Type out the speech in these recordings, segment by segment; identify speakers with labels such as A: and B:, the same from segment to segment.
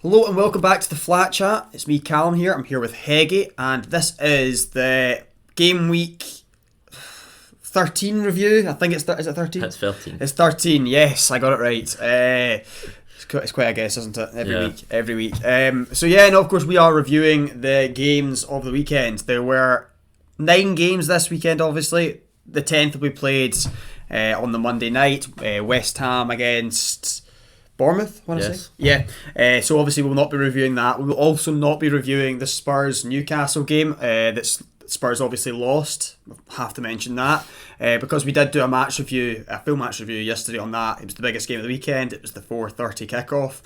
A: Hello and welcome back to the Flat Chat. It's me, Callum, here. I'm here with Heggy, and this is the game week 13 review. I think is it 13?
B: It's 13.
A: It's 13. Yes, I got it right. It's quite a guess, isn't it? Every week. Of course, we are reviewing the games of the weekend. There were 9 games this weekend. Obviously, the 10th will be played on the Monday night. West Ham against Bournemouth, I want to say. Yeah. So obviously we'll not be reviewing that. We will also not be reviewing the Spurs-Newcastle game that Spurs obviously lost. Have to mention that because we did do a full match review yesterday on that. It was the biggest game of the weekend. It was the 4:30 kickoff.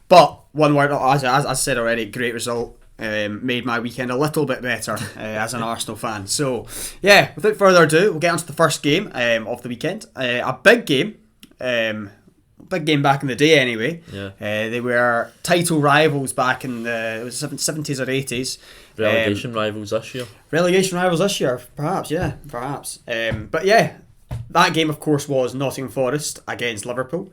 A: But one word, as I said already, great result. Made my weekend a little bit better as an Arsenal fan. So yeah, without further ado, we'll get on to the first game of the weekend. A big game. Big game back in the day anyway.
B: Yeah.
A: They were title rivals back in the 70s or 80s.
B: Relegation rivals this year.
A: Perhaps. But yeah, that game of course was Nottingham Forest against Liverpool.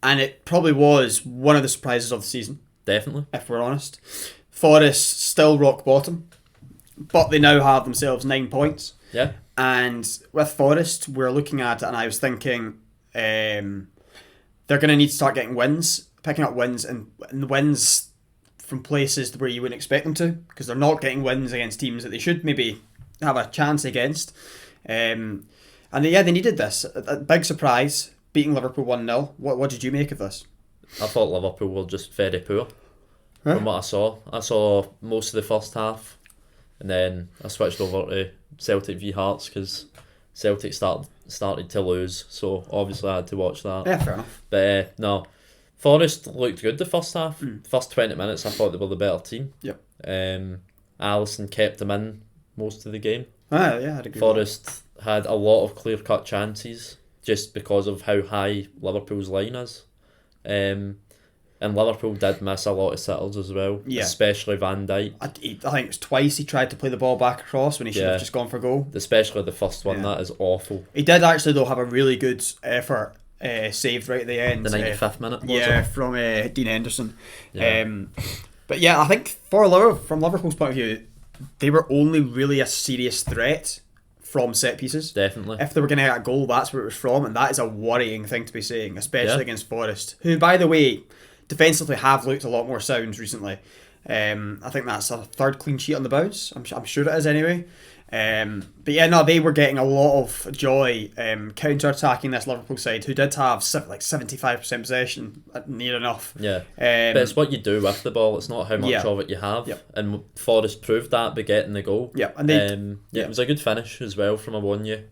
A: And it probably was one of the surprises of the season.
B: Definitely.
A: If we're honest. Forest still rock bottom, but they now have themselves 9 points.
B: Yeah.
A: And with Forest, we're looking at it and I was thinking they're going to need to start getting picking up wins and wins from places where you wouldn't expect them to, because they're not getting wins against teams that they should maybe have a chance against. They needed this. A big surprise, beating Liverpool 1-0. What did you make of this?
B: I thought Liverpool were just very poor from what I saw. I saw most of the first half and then I switched over to Celtic v Hearts because Celtic started to lose, so obviously I had to watch that.
A: Yeah, fair enough.
B: But no, Forest looked good the first half. First 20 minutes I thought they were the better team.
A: Yep.
B: Alisson kept them in most of the game.
A: I'd agree.
B: Forest had a lot of clear-cut chances just because of how high Liverpool's line is. And Liverpool did miss a lot of sitters as well, especially Van Dijk.
A: I think it was twice he tried to play the ball back across when he should have just gone for goal.
B: Especially the first one, that is awful.
A: He did actually though have a really good effort saved right at the end.
B: The 95th minute, was it?
A: From Dean Henderson.
B: Yeah.
A: I think from Liverpool's point of view, they were only really a serious threat from set pieces.
B: Definitely.
A: If they were going to get a goal, that's where it was from, and that is a worrying thing to be saying, especially against Forest, who, by the way, defensively have looked a lot more sound recently. I think that's a third clean sheet on the bounce. I'm sure it is anyway. They were getting a lot of joy counter-attacking this Liverpool side, who did have 75% possession, near enough.
B: Yeah, but it's what you do with the ball. It's not how much of it you have.
A: Yep.
B: And Forest proved that by getting the goal.
A: Yeah, and
B: it was a good finish as well from Awoniyi.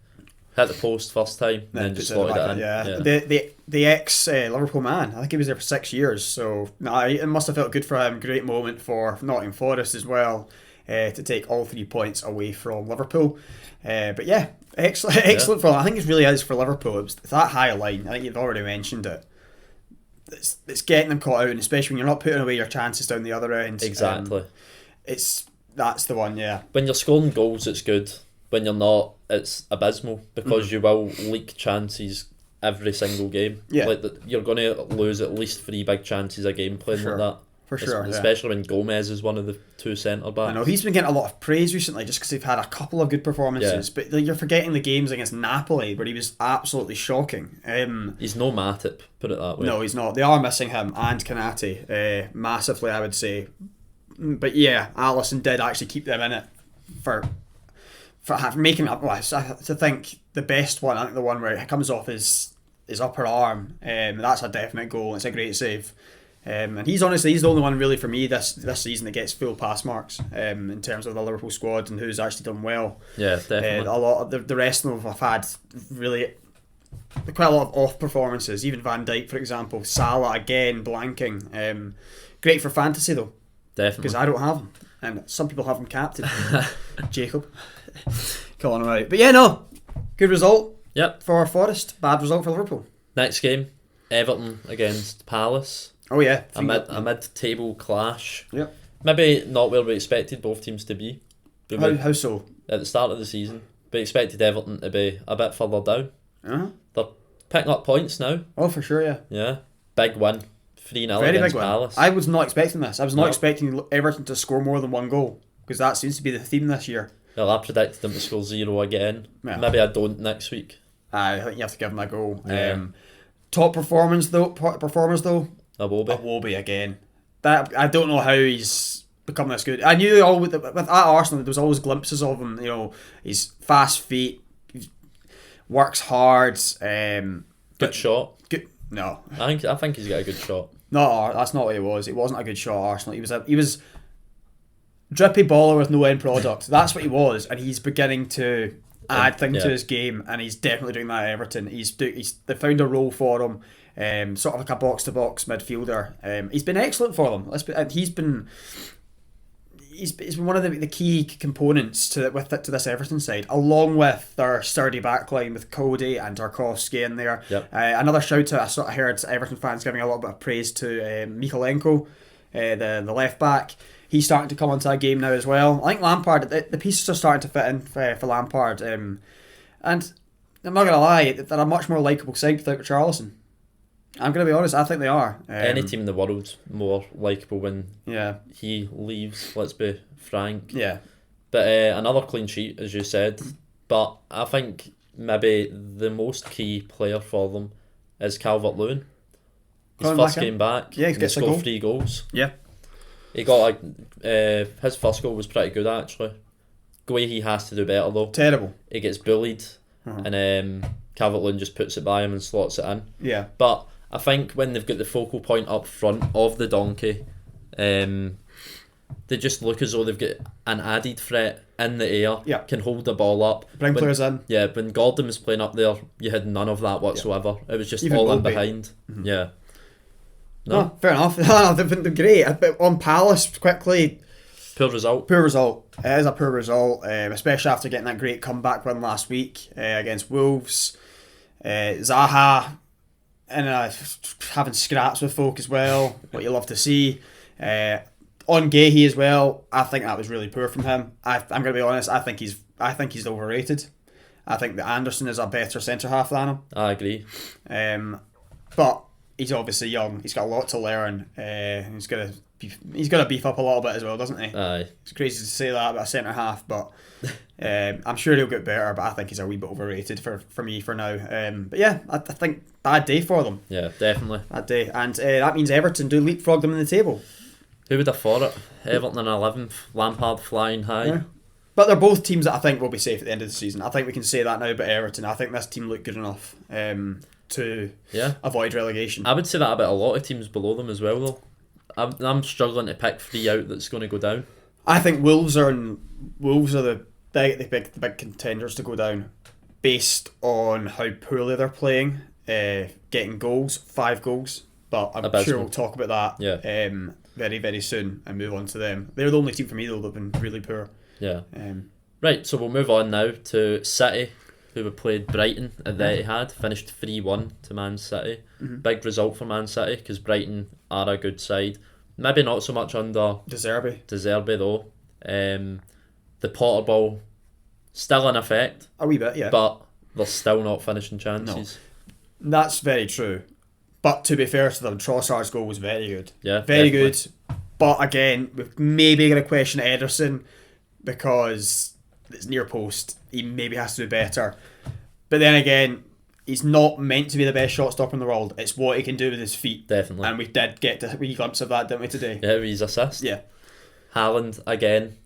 B: Hit the post first time and then just slotted it in.
A: Yeah. The ex-Liverpool man, I think he was there for 6 years, so it must have felt good for him. Great moment for Nottingham Forest as well, to take all 3 points away from Liverpool. Excellent for them. I think it really is for Liverpool. It's that high line. I think you've already mentioned it. It's getting them caught out, and especially when you're not putting away your chances down the other end.
B: Exactly.
A: That's the one, yeah.
B: When you're scoring goals, it's good. When you're not, it's abysmal because you will leak chances every single game.
A: Yeah.
B: You're going to lose at least 3 big chances a game playing like that.
A: For sure,
B: especially when Gomez is one of the 2 centre backs.
A: I know he's been getting a lot of praise recently just because they've had a couple of good performances. But you're forgetting the games against Napoli where he was absolutely shocking.
B: He's no Matip, put it that way.
A: No, he's not. They are missing him and Kanate massively, I would say. But yeah, Alisson did actually keep them in it for making up. I think the best one, I think the one where it comes off his upper arm, that's a definite goal. It's a great save. And he's the only one really for me this season that gets full pass marks in terms of the Liverpool squad and who's actually done well.
B: Yeah, definitely.
A: A lot of the rest of them have had really quite a lot of off performances. Even Van Dijk, for example. Salah again blanking. Great for fantasy though.
B: Definitely.
A: Because I don't have him, and some people have him captain. Jacob, calling him out. But yeah, no, good result.
B: Yep.
A: For Forest, bad result for Liverpool.
B: Next game, Everton against Palace.
A: Oh yeah,
B: a mid-table clash.
A: Yep.
B: Maybe not where we expected both teams to be.
A: How so?
B: At the start of the season, we expected Everton to be a bit further down.
A: Uh-huh.
B: They're picking up points now.
A: Oh, for sure, yeah.
B: Yeah, big win 3-0
A: Very
B: against
A: big one.
B: Palace.
A: I was not expecting this. I was not
B: No.
A: expecting Everton to score more than one goal, because that seems to be the theme this year.
B: Well, I predicted them to score 0 again.
A: Yeah.
B: Maybe I don't next week.
A: I think you have to give them a go.
B: Yeah.
A: Top performers though.
B: Iwobi.
A: Again. That I don't know how he's become this good. I knew with at Arsenal there was always glimpses of him. You know, he's fast feet, he works hard.
B: Good shot.
A: Good. No,
B: I think he's got a good shot.
A: no, that's not what he was. It wasn't a good shot. At Arsenal. He was drippy baller with no end product. That's what he was, and he's beginning to add things to his game, and he's definitely doing that at Everton. They found a role for him, sort of like a box to box midfielder. He's been excellent for them. He's been one of the key components to this Everton side, along with their sturdy backline with Cody and Tarkovsky in there.
B: Yep.
A: Another shout out, I sort of heard Everton fans giving a little bit of praise to Mikalenko, the left back. He's starting to come onto a game now as well. I think Lampard, the pieces are starting to fit in for Lampard. And I'm not going to lie, they're a much more likeable side without Richarlison. I'm going to be honest, I think they are.
B: Any team in the world's more likeable when
A: Yeah.
B: he leaves, let's be frank.
A: Yeah.
B: But another clean sheet, as you said. But I think maybe the most key player for them is Calvert-Lewin. His
A: Coming
B: first
A: back in.
B: game back,
A: Yeah, he
B: he
A: gets a
B: scored
A: goal.
B: 3 goals.
A: Yeah.
B: He got his first goal was pretty good actually. The way he has to do better though.
A: Terrible.
B: He gets bullied, and Calvert-Lewin just puts it by him and slots it in.
A: Yeah.
B: But I think when they've got the focal point up front of the donkey, they just look as though they've got an added threat in the air.
A: Yeah.
B: Can hold the ball up.
A: Bring players in.
B: Yeah, when Gordon was playing up there, you had none of that whatsoever. It was just
A: Even
B: all in
A: Goldby.
B: behind. Yeah.
A: No, fair enough. No, they've been great. But on Palace, quickly,
B: Poor result.
A: poor result. It is a poor result, especially after getting that great comeback win last week against Wolves. Zaha having scraps with folk as well, what you love to see. On Gahey as well, I think that was really poor from him. I'm going to be honest, I think he's overrated. I think that Anderson is a better centre half than him.
B: I agree.
A: But he's obviously young. He's got a lot to learn. He's got to beef up a little bit as well, doesn't he?
B: Aye.
A: It's crazy to say that about a centre half, but I'm sure he'll get better. But I think he's a wee bit overrated for me for now. But yeah, I think bad day for them.
B: Yeah, definitely.
A: That day, and that means Everton do leapfrog them in the table.
B: Who would have thought it? Everton in 11th, Lampard flying high.
A: Yeah. But they're both teams that I think will be safe at the end of the season. I think we can say that now about Everton. I think this team look good enough to avoid relegation.
B: I would say that about a lot of teams below them as well, though. I'm struggling to pick 3 out that's going to go down.
A: I think Wolves are the big contenders to go down, based on how poorly they're playing, getting goals, 5 goals. But I'm
B: Abysmal.
A: sure we'll talk about that very, very soon and move on to them. They're the only team for me though that've been really poor.
B: Yeah. Right, so we'll move on now to City, who have played Brighton at the Etihad, finished 3-1 to Man City. Big result for Man City because Brighton are a good side. Maybe not so much under
A: De Zerbi
B: though. The Potter ball still in effect,
A: a wee bit, yeah.
B: but they're still not finishing chances.
A: That's very true. But to be fair to them, Trossard's goal was very good.
B: Yeah,
A: very
B: definitely.
A: good. But again, we're maybe going to question Ederson because it's near post. He maybe has to do better. But then again, he's not meant to be the best shot stopper in the world. It's what he can do with his feet.
B: Definitely.
A: And we did get a wee glimpse of that, didn't we, today?
B: Yeah, his assist.
A: Yeah.
B: Haaland, again,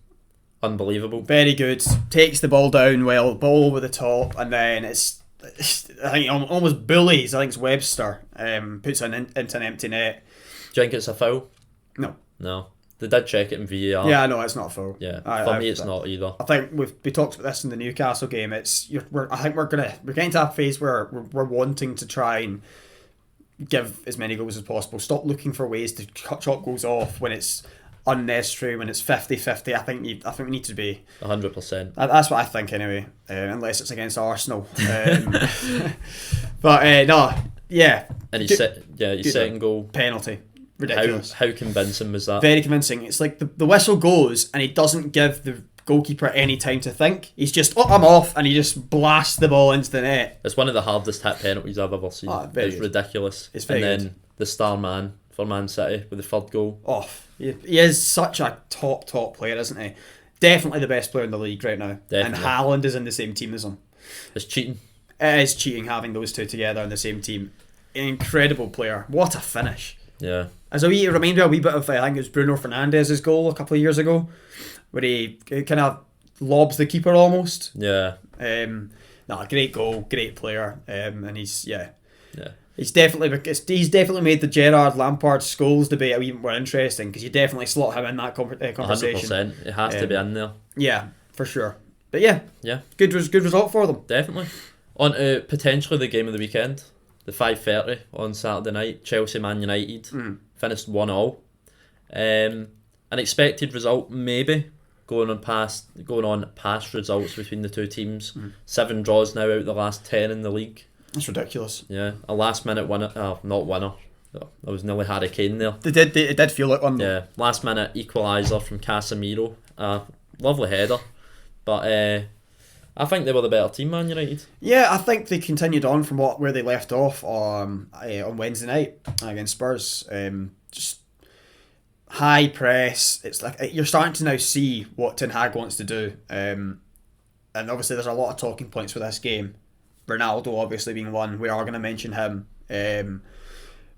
B: unbelievable.
A: Very good. Takes the ball down well, ball over the top, and then I think almost bullies, I think it's Webster, puts it into an empty net.
B: Do you think it's a foul?
A: No.
B: They did check it in VAR.
A: Yeah, no, it's not a foul.
B: Yeah, for me it's not either.
A: I think we talked about this in the Newcastle game. I think we're getting to that phase where we're wanting to try and give as many goals as possible. Stop looking for ways to chop goals off when it's unnecessary, when it's 50-50. I think we need to be
B: 100%.
A: That's what I think anyway, unless it's against Arsenal. But no, yeah.
B: And he's second goal
A: penalty. Ridiculous.
B: How convincing was that?
A: Very convincing. It's like the whistle goes and he doesn't give the goalkeeper any time to think. He's just, I'm off, and he just blasts the ball into the net.
B: It's one of the hardest hit penalties I've ever seen.
A: Very
B: it's
A: good.
B: ridiculous.
A: It's very
B: and then
A: good.
B: the star man, for Man City with the third goal.
A: Oh, he is such a top player, isn't he? Definitely the best player in the league right now. Definitely. And Haaland is in the same team as him.
B: It's cheating.
A: It is cheating having those two together in the same team. An incredible player. What a finish.
B: Yeah.
A: As it reminds me a wee bit of, I think it was Bruno Fernandes's goal a couple of years ago, where he kind of lobs the keeper almost.
B: Yeah.
A: Great goal, great player, and he's definitely made the Gerrard Lampard Scholes debate a wee bit more interesting, because you definitely slot him in that conversation.
B: 100%. It has to be in there.
A: Yeah, for sure. But yeah, good result for them. Definitely.
B: On to potentially the game of the weekend, the 5:30 on Saturday night, Chelsea Man United finished 1-1. An expected result maybe. Going on past results between the two teams. 7 draws now out of the last 10 in the league.
A: That's ridiculous.
B: Yeah, a last minute winner, not winner. I was nearly Harry Kane there.
A: It did feel like one.
B: Yeah, last minute equaliser from Casemiro. Lovely header, but I think they were the better team, Man United.
A: Yeah, I think they continued on from where they left off on Wednesday night against Spurs. Just high press. It's like you're starting to now see what Ten Hag wants to do. And obviously there's a lot of talking points for this game. Ronaldo obviously being one. We are going to mention him.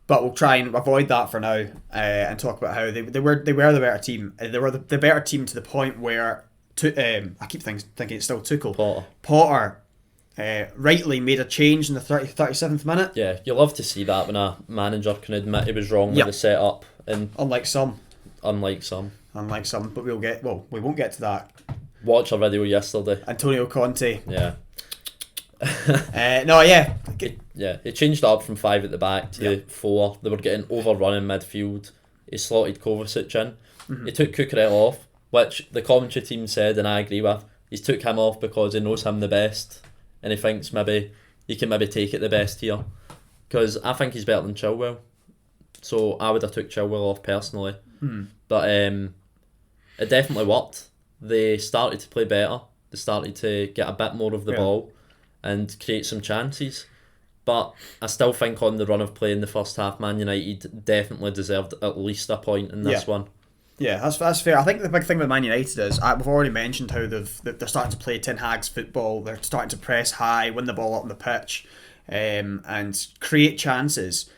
A: But we'll try and avoid that for now and talk about how they were the better team. They were the better team to the point where I keep thinking it's still Tuchel. Potter rightly made a change in the 37th minute.
B: Yeah, you love to see that when a manager can admit he was wrong with the setup. And
A: Unlike some,
B: but
A: we won't get to that.
B: Watch a video yesterday.
A: Antonio Conte.
B: Yeah. He changed it up from 5 at the back to 4. They were getting overrun in midfield. He slotted Kovacic in. He took Cucurella off, which the commentary team said, and I agree with. He's took him off because he knows him the best, and he thinks maybe he can take it the best here. Because I think he's better than Chilwell. So I would have took Chilwell off personally. But it definitely worked. They started to play better. They started to get a bit more of the ball and create some chances. But I still think on the run of play in the first half, Man United definitely deserved at least a point in this one.
A: Yeah, that's fair. I think the big thing with Man United is, we've already mentioned how they're starting to play Ten Hag's football. They're starting to press high, win the ball up on the pitch, and create chances.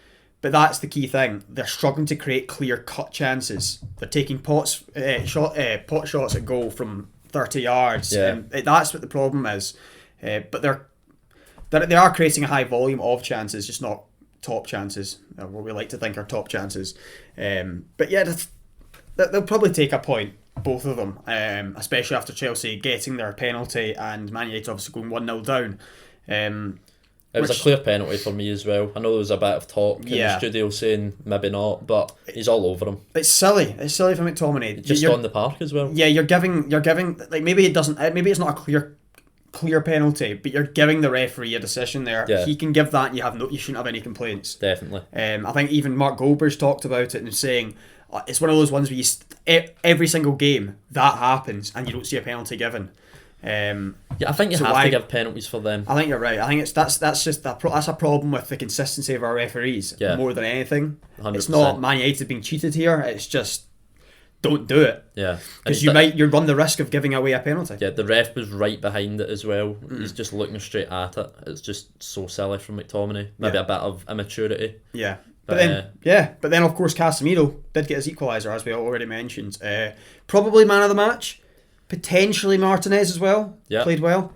A: But that's the key thing. They're struggling to create clear-cut chances. They're taking pot shots at goal from 30 yards.
B: Yeah.
A: That's what the problem is. But they are creating a high volume of chances, just not top chances, what we like to think are top chances. But yeah, they'll probably take a point, both of them, especially after Chelsea getting their penalty and Man United obviously going 1-0 down.
B: It was a clear penalty for me as well. I know there was a bit of talk in the studio saying maybe not, but he's all over him. It's silly for
A: McTominay.
B: Just on the park as well.
A: Yeah, you're giving like maybe it's not a clear penalty, but you're giving the referee a decision there.
B: Yeah.
A: He can give that, and you shouldn't have any complaints.
B: Definitely.
A: I think even Mark Goldberg's talked about it and saying it's one of those ones where every single game that happens and you don't see a penalty given.
B: I think you have to give penalties for them.
A: I think you're right. I think that's a problem with the consistency of our referees more than anything. 100%. It's not Man United being cheated here. It's just don't do it.
B: Yeah,
A: because you run the risk of giving away a penalty.
B: Yeah, the ref was right behind it as well. He's just looking straight at it. It's just so silly from McTominay. Maybe a bit of immaturity.
A: Yeah. But then of course Casemiro did get his equaliser, as we already mentioned. Probably man of the match. Potentially Martinez as well. Yeah. Played well.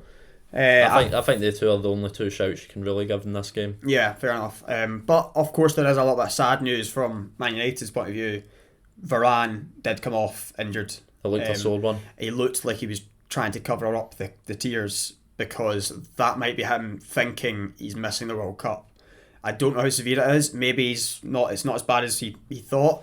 B: I think they two are the only two shouts you can really give in this game.
A: Yeah, fair enough. But of course there is a lot of sad news from Man United's point of view. Varane did come off injured.
B: It looked a sore one.
A: He looked like he was trying to cover up the tears, because that might be him thinking he's missing the World Cup. I don't know how severe it is. Maybe it's not as bad as he thought.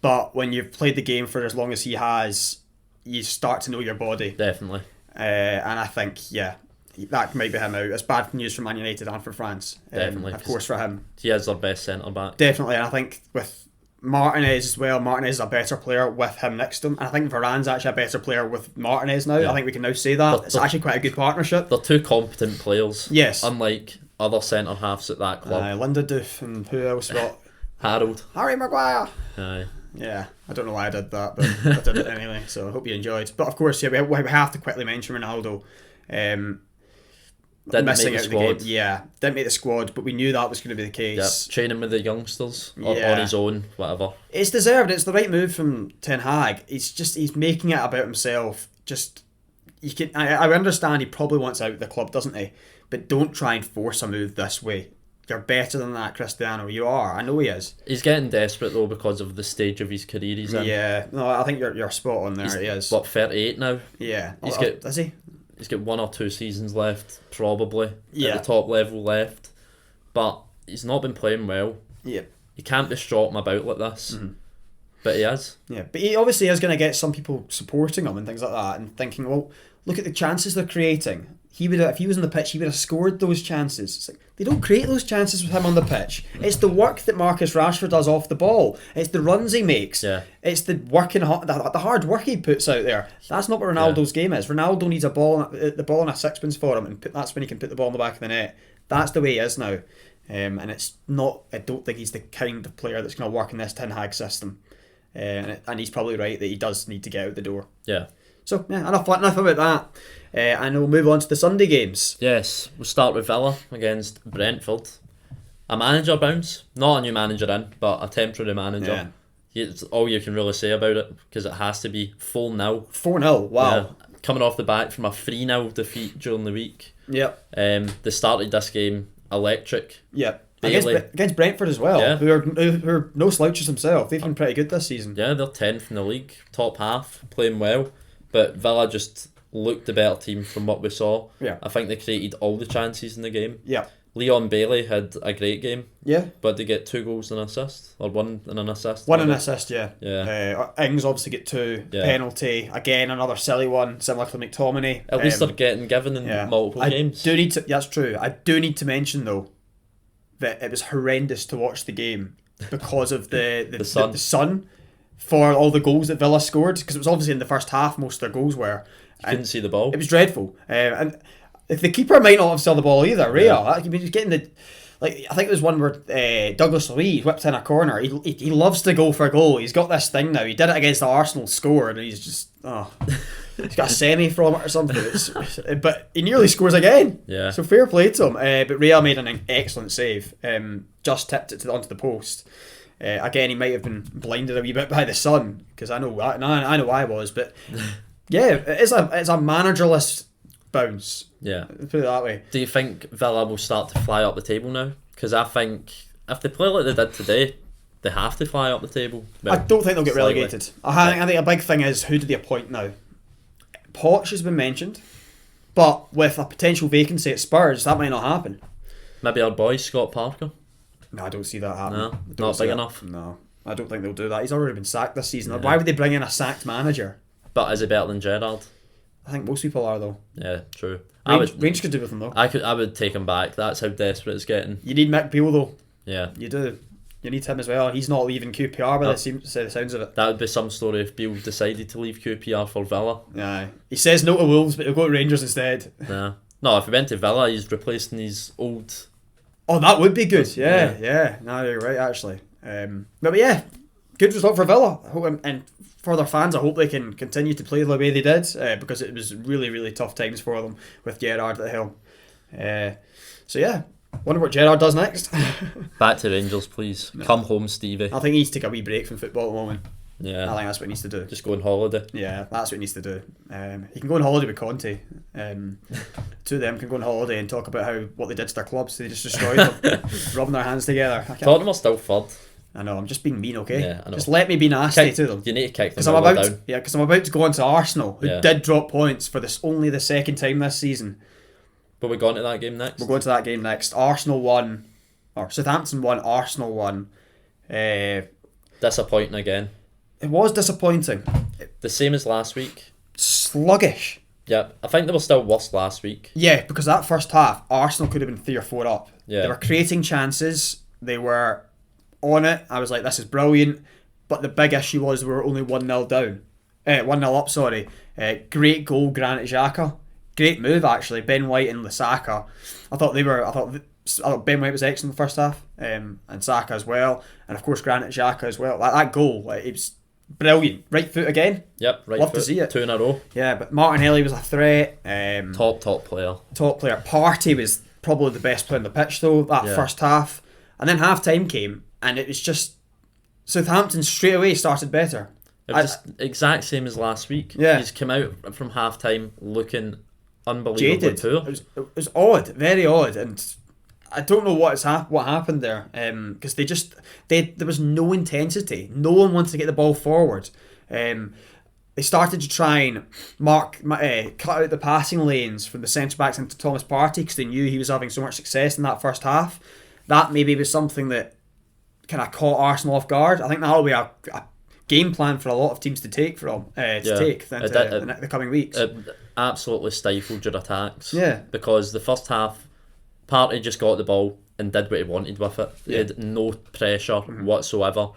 A: But when you've played the game for as long as he has, you start to know your body.
B: Definitely.
A: And I think, that might be him out. It's bad news for Man United and for France.
B: Definitely.
A: Of course, for him.
B: He is their best centre-back.
A: Definitely. And I think with Martinez as well, Martinez is a better player with him next to him. And I think Varane's actually a better player with Martinez now. Yeah. I think we can now say that. It's actually quite a good partnership.
B: They're two competent players.
A: Yes.
B: Unlike other centre-halves at that club.
A: Linda Doof and who else got... Harry Maguire.
B: Aye.
A: Yeah, I don't know why I did that, but I did it anyway, so I hope you enjoyed. But of course, yeah, we have to quickly mention Ronaldo.
B: Didn't
A: missing
B: make
A: out
B: the
A: the game.
B: squad.
A: Yeah, didn't make the squad, but we knew that was going to be the case.
B: Yep. Training with the youngsters or
A: Yeah.
B: on his own, whatever.
A: It's deserved. It's the right move from Ten Hag. He's making it about himself. I understand he probably wants out of the club, doesn't he? But don't try and force a move this way. You're better than that, Cristiano. You are. I know he is.
B: He's getting desperate though because of the stage of his career he's in.
A: Yeah. No, I think you're spot on there. He is.
B: 38 now.
A: Yeah. Is he?
B: He's got 1 or 2 seasons left, probably.
A: Yeah.
B: At the top level left. But he's not been playing well.
A: Yeah.
B: You can't be strutting about like this.
A: Mm-hmm.
B: But he has.
A: Yeah, but he obviously is going to get some people supporting him and things like that, and thinking, well, look at the chances they're creating. If he was on the pitch, he would have scored those chances. It's like, they don't create those chances with him on the pitch. It's the work that Marcus Rashford does off the ball. It's the runs he makes.
B: Yeah.
A: It's the hard work he puts out there. That's not what Ronaldo's game is. Ronaldo needs the ball in a sixpence for him, and that's when he can put the ball in the back of the net. That's the way he is now, and it's not. I don't think he's the kind of player that's going to work in this Ten Hag system. And he's probably right that he does need to get out the door.
B: Yeah.
A: So, yeah, enough about that. And we'll move on to the Sunday games.
B: Yes, we'll start with Villa against Brentford. A manager bounce. Not a new manager in, but a temporary manager. Yeah. It's all you can really say about it, because it has to be 4-0.
A: 4-0, wow.
B: Yeah. Coming off the back from a 3-0 defeat during the week.
A: Yep.
B: They started this game electric.
A: Yep. Against Brentford as well,
B: yeah.
A: who are no slouches themselves. They've been pretty good this season.
B: Yeah, they're 10th in the league, top half, playing well. But Villa just looked the better team from what we saw.
A: Yeah.
B: I think they created all the chances in the game.
A: Yeah.
B: Leon Bailey had a great game.
A: Yeah.
B: But they get 2 goals and an assist, or 1 and an assist.
A: One and an assist, yeah.
B: Yeah.
A: Ings obviously get 2.
B: Yeah.
A: Penalty, again, another silly one, similar to McTominay.
B: At least they're getting given in multiple games.
A: That's true. I do need to mention, though, that it was horrendous to watch the game because of the sun for all the goals that Villa scored, because it was obviously in the first half most of their goals were.
B: You couldn't see the ball.
A: It was dreadful. And if the keeper might not have saw the ball either, Real. Yeah. I mean, he's getting I think it was one where Douglas Luiz whipped in a corner. He loves to go for a goal. He's got this thing now. He did it against the Arsenal, scored, and he's just he's got a semi from it or something. But he nearly scores again.
B: Yeah.
A: So fair play to him. But Real made an excellent save. Just tipped it onto the post. Again, he might have been blinded a wee bit by the sun, because I know I was. But yeah, it's a managerless bounce.
B: Yeah.
A: Put it that way.
B: Do you think Villa will start to fly up the table now? Because I think if they play like they did today, they have to fly up the table.
A: I don't think they'll get relegated. I think a big thing is, who do they appoint now? Poch has been mentioned, but with a potential vacancy at Spurs, that might not happen.
B: Maybe our boy Scott Parker.
A: No, I don't see that happening.
B: No, not big enough.
A: No, I don't think they'll do that. He's already been sacked this season.
B: Yeah.
A: Why would they bring in a sacked manager?
B: But is he better than Gerrard?
A: I think most people are, though.
B: Yeah, true.
A: Range could do with him, though.
B: I would take him back. That's how desperate it's getting.
A: You need Mick Beale, though.
B: Yeah.
A: You do. You need him as well. He's not leaving QPR by the sounds of it.
B: That would be some story if Beale decided to leave QPR for Villa.
A: Yeah. He says no to Wolves, but he'll go to Rangers instead.
B: Yeah. No, if he went to Villa, he's replacing his old...
A: Oh, that would be good. Yeah. No, you're right, actually. But yeah, good result for Villa. And for their fans, I hope they can continue to play the way they did, because it was really, really tough times for them with Gerrard at the helm. So yeah, wonder what Gerrard does next.
B: Back to Rangers, please. No. Come home, Stevie.
A: I think he needs to take a wee break from football at the moment.
B: Yeah.
A: I think that's what he needs to do.
B: Just go on holiday.
A: Yeah, that's what he needs to do. He can go on holiday with Conte. Two of them can go on holiday and talk about what they did to their clubs. They just destroyed them, rubbing their hands together.
B: Tottenham are still third.
A: I know, I'm just being mean, okay?
B: Yeah, I know.
A: Just let me be nasty to them.
B: You need to kick them
A: down. Yeah, because I'm about to go on to Arsenal, who did drop points for only the second time this season.
B: But we're going to that game next?
A: We're going to that game next. Arsenal won, or Southampton won, Arsenal won.
B: Disappointing again.
A: It was disappointing.
B: The same as last week.
A: Sluggish.
B: Yeah, I think they were still worse last week.
A: Yeah, because that first half, Arsenal could have been 3 or 4 up.
B: Yeah.
A: They were creating chances. They were on it. I was like, this is brilliant. But the big issue was we were only 1-0 down. 1-0 up, sorry. Great goal, Granit Xhaka. Great move, actually. Ben White and Lusaka. I thought Ben White was excellent in the first half, and Saka as well, and of course Granit Xhaka as well. That goal, it was brilliant. Right foot again.
B: Yep, right
A: Love
B: foot.
A: to see it.
B: 2 in a row.
A: Yeah, but Martinelli was a threat.
B: Top player.
A: Top player. Partey was probably the best player on the pitch though, that first half. And then half time came, and it was just Southampton straight away started better.
B: It was just exact same as last week.
A: Yeah.
B: He's come out from half time looking unbelievably
A: Jaded.
B: poor.
A: It was odd, very odd, and I don't know what happened there. Because there was no intensity. No one wanted to get the ball forward. They started to try and cut out the passing lanes from the centre backs into Thomas Partey because they knew he was having so much success in that first half. That maybe was something that kind of caught Arsenal off guard. I think that'll be a game plan for a lot of teams to take in the coming weeks.
B: It absolutely stifled your attacks.
A: Yeah.
B: Because the first half, Partey just got the ball and did what he wanted with it. He had no pressure whatsoever.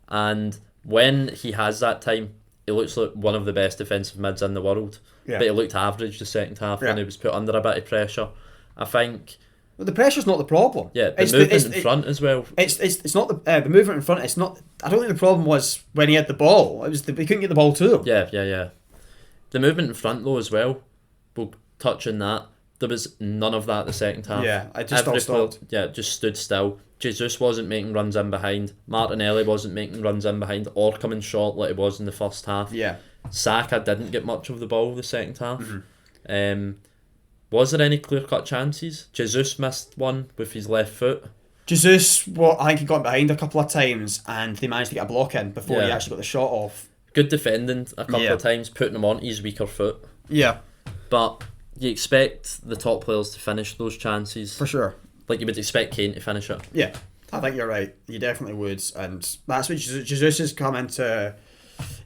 B: And when he has that time, he looks like one of the best defensive mids in the world. Yeah. But he looked average the second half when he was put under a bit of pressure. I think...
A: Well, the pressure's not the problem.
B: Yeah, the movement in front as well.
A: It's not the movement in front. It's not. I don't think the problem was when he had the ball. It was he couldn't get the ball to him.
B: Yeah. The movement in front though as well. We'll touch on that. There was none of that the second half.
A: Yeah, I just all stopped.
B: Just stood still. Jesus wasn't making runs in behind. Martinelli wasn't making runs in behind or coming short like he was in the first half.
A: Yeah.
B: Saka didn't get much of the ball the second half. Was there any clear-cut chances? Jesus missed one with his left foot.
A: Jesus, I think he got behind a couple of times and they managed to get a block in before he actually got the shot off.
B: Good defending a couple of times, putting him on his weaker foot.
A: Yeah.
B: But you expect the top players to finish those chances.
A: For sure.
B: Like you would expect Kane to finish it.
A: Yeah, I think you're right. You definitely would. And that's what Jesus has come into...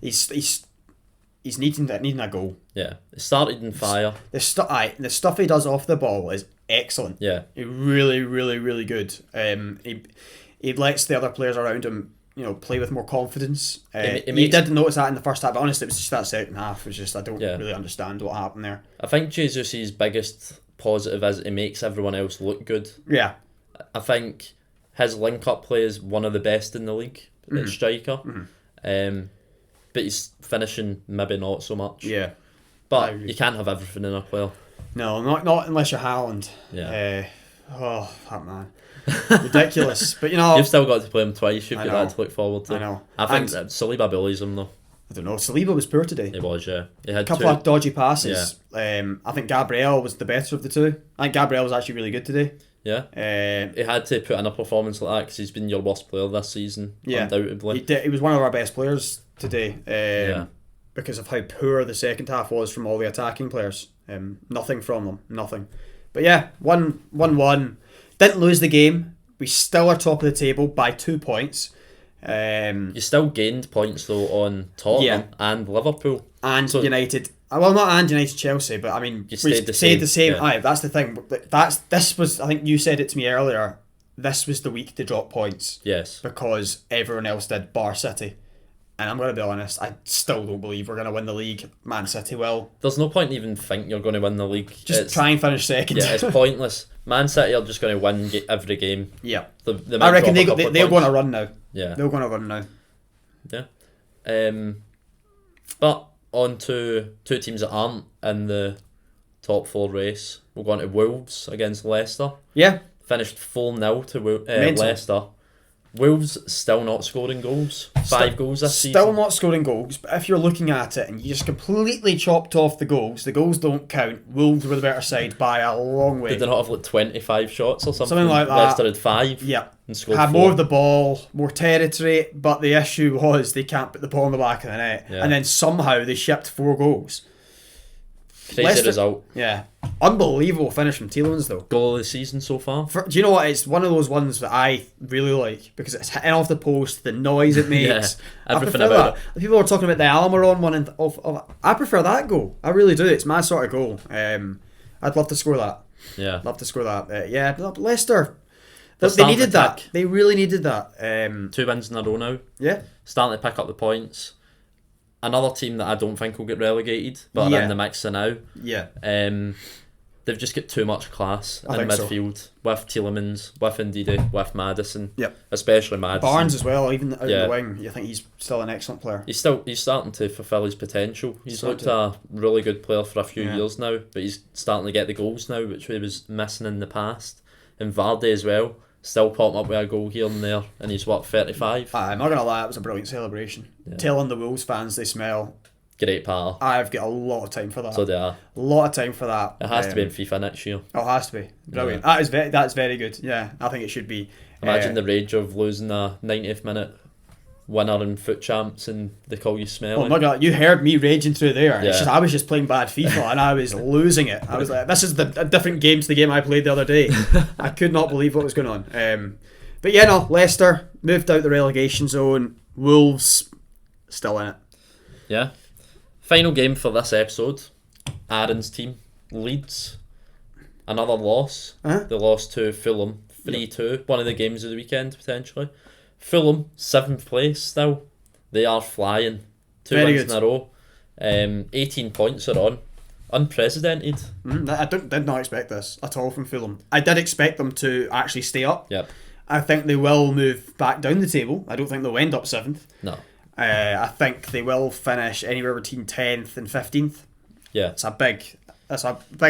A: He's needing a goal.
B: Yeah, it started in fire.
A: The stuff he does off the ball is excellent.
B: Yeah,
A: he really, really, really good. He lets the other players around him, play with more confidence. You did notice that in the first half, but honestly, it was just that second half. It was just I don't really understand what happened there.
B: I think Jesus' biggest positive is it makes everyone else look good.
A: Yeah,
B: I think his link-up play is one of the best in the league at striker. But he's finishing maybe not so much.
A: Yeah.
B: But you can't have everything in a player.
A: No, not unless you're Haaland.
B: Yeah.
A: That man. Ridiculous. But
B: you've still got to play him twice. You've got that to look forward to.
A: I know.
B: I think Saliba bullies him though.
A: I don't know. Saliba was poor today.
B: He was, yeah. He had
A: a couple of dodgy passes. Yeah. I think Gabriel was the better of the two. I think Gabriel was actually really good today.
B: Yeah. He had to put in a performance like that because he's been your worst player this season, undoubtedly.
A: He was one of our best players today because of how poor the second half was from all the attacking players. Nothing from them. Nothing. But yeah, 1-1. Didn't lose the game. We still are top of the table by 2 points.
B: You still gained points though on Tottenham and Liverpool.
A: And United. Well, not and United Chelsea, but I mean,
B: you stayed the
A: same. Yeah. Aye, that's the thing. This was, I think you said it to me earlier, this was the week to drop points.
B: Yes.
A: Because everyone else did, bar City. And I'm going to be honest, I still don't believe we're going to win the league. Man City will.
B: There's no point even think you're going to win the league.
A: Just try and finish second.
B: Yeah, it's pointless. Man City are just going to win every game.
A: Yeah.
B: I
A: reckon they're going to run now.
B: Yeah.
A: They're going to run now.
B: Yeah. But on to two teams that aren't in the top 4 race. We're going to Wolves against Leicester.
A: Yeah.
B: Finished 4-0 to Leicester. Wolves still not scoring goals. 5 goals this season.
A: Still not scoring goals, but if you're looking at it and you just completely chopped off the goals don't count. Wolves were the better side by a long way.
B: Did they not have 25 shots or something?
A: Something like that.
B: Leicester had 5.
A: Yeah.
B: And scored
A: had
B: 4.
A: more of the ball, more territory, but the issue was they can't put the ball in the back of the net. Yeah. And then somehow they shipped 4 goals.
B: Crazy result.
A: Yeah. Unbelievable finish from Tielemans though.
B: Goal of the season so far.
A: Do you know what? It's one of those ones that I really like because it's hitting off the post, the noise it makes.
B: Everything about
A: it. People are talking about the Almiron one. I prefer that goal. I really do. It's my sort of goal. I'd love to score that.
B: Yeah.
A: Love to score that. Leicester. They needed that. They really needed that.
B: 2 wins in a row now.
A: Yeah.
B: Starting to pick up the points. Another team that I don't think will get relegated, but are in the mix now.
A: Yeah.
B: they've just got too much class
A: I
B: in
A: think so.
B: midfield with Tielemans, with Ndidi, with Maddison.
A: Yep.
B: Especially Maddison.
A: Barnes as well, even out the wing. You think he's still an excellent player.
B: He's starting to fulfil his potential. He's looked
A: to.
B: a really good player for a few years now, but he's starting to get the goals now, which he was missing in the past. And Vardy as well, still popping up with a goal here and there, and he's 35.
A: I'm not gonna lie, it was a brilliant celebration. Telling the Wolves fans they smell.
B: Great part.
A: I've got a lot of time for that.
B: So they are.
A: A lot of time for that.
B: It has to be in FIFA next year.
A: Oh, it has to be. Brilliant.
B: Yeah.
A: That's very good. Yeah, I think it should be.
B: Imagine the rage of losing a 90th minute winner in foot champs and they call you smelling.
A: Oh my god, you heard me raging through there.
B: Yeah.
A: It's just, I was just playing bad FIFA and I was losing it. I was like, this is a different game to the game I played the other day. I could not believe what was going on. But yeah, no, Leicester moved out the relegation zone. Wolves still in it.
B: Yeah. Final game for this episode. Aaron's team, Leeds. Another loss. They lost to Fulham 3-2. One of the games of the weekend, potentially. Fulham, 7th place still. They are flying. 2
A: Very
B: wins in a row. 18 points are on. Unprecedented.
A: I did not expect this at all from Fulham. I did expect them to actually stay up.
B: Yep.
A: I think they will move back down the table. I don't think they'll end up 7th.
B: No.
A: I think they will finish anywhere between 10th and 15th.
B: Yeah.
A: It's a big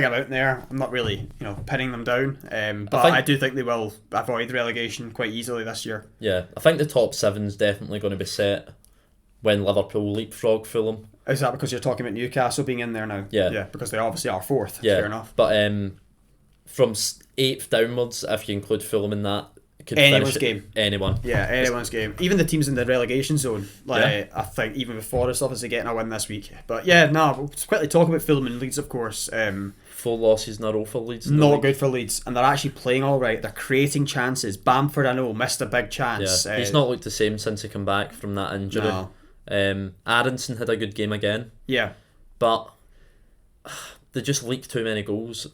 A: amount there. I'm not really, pinning them down. But I do think they will avoid relegation quite easily this year.
B: Yeah. I think the top 7's definitely going to be set when Liverpool leapfrog Fulham.
A: Is that because you're talking about Newcastle being in there now?
B: Yeah.
A: Yeah, because they obviously are 4th.
B: Yeah.
A: Fair enough.
B: But from 8th downwards, if you include Fulham in that, could
A: Anyone's
B: finish
A: game.
B: Anyone.
A: Yeah, anyone's game. Even the teams in the relegation zone.
B: Yeah.
A: I think even with Forest obviously getting a win this week. But yeah, we'll quickly talk about Fulham and Leeds, of course.
B: 4 losses in a row for Leeds.
A: Not good for Leeds, and they're actually playing all right. They're creating chances. Bamford, I know, missed a big chance.
B: Yeah. He's not looked the same since he came back from that injury.
A: No.
B: Aronson had a good game again.
A: Yeah.
B: But they just leaked too many goals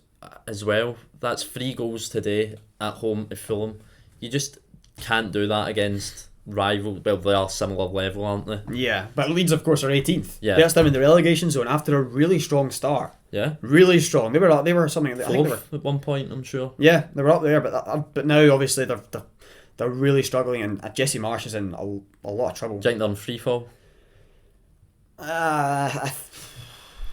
B: as well. That's 3 goals today at home to Fulham. You just can't do that against rivals. Well, they are similar level, aren't they?
A: Yeah, but Leeds, of course, are 18th.
B: Yeah.
A: That's them in the relegation zone after a really strong start.
B: Yeah.
A: Really strong. They were something. I think they were
B: at one point, I'm sure.
A: Yeah, they were up there, but now obviously they're really struggling, and Jesse Marsh is in a lot of trouble.
B: Do you think they're in free fall?
A: I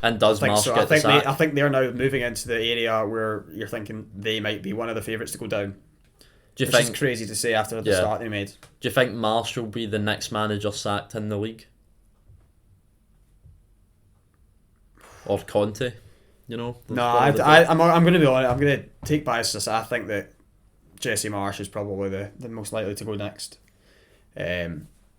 B: And does
A: think
B: Marsh
A: so.
B: get the sack?
A: I think they're now moving into the area where you're thinking they might be one of the favourites to go down.
B: Do you
A: Which
B: think?
A: is crazy to say after the start they made.
B: Do you think Marsh will be the next manager sacked in the league? Or Conte?
A: No, I'm going to be honest. I'm going to take bias to say I think that Jesse Marsh is probably the most likely to go next. That's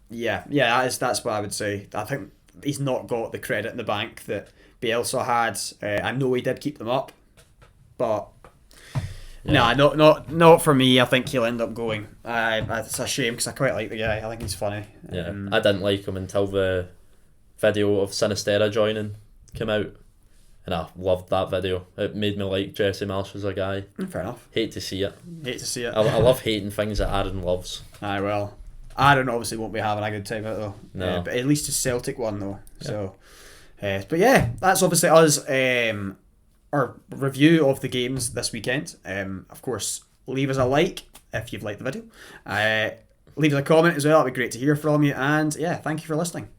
A: what I would say. I think he's not got the credit in the bank that Bielsa had. I know he did keep them up, but not for me. I think he'll end up going. It's a shame because I quite like the guy. I think he's funny.
B: Yeah, I didn't like him until the video of Sinisterra joining came out. And I loved that video. It made me like Jesse Marsh as a guy.
A: Fair enough.
B: Hate to see it.
A: I
B: love hating things that Aaron loves.
A: Aye, well, Aaron obviously won't be having a good time out though.
B: No.
A: But at least his Celtic won though. Yeah. So, but yeah, that's obviously us. Our review of the games this weekend. Of course, leave us a like if you've liked the video. Leave us a comment as well. That'd be great to hear from you. And yeah, thank you for listening.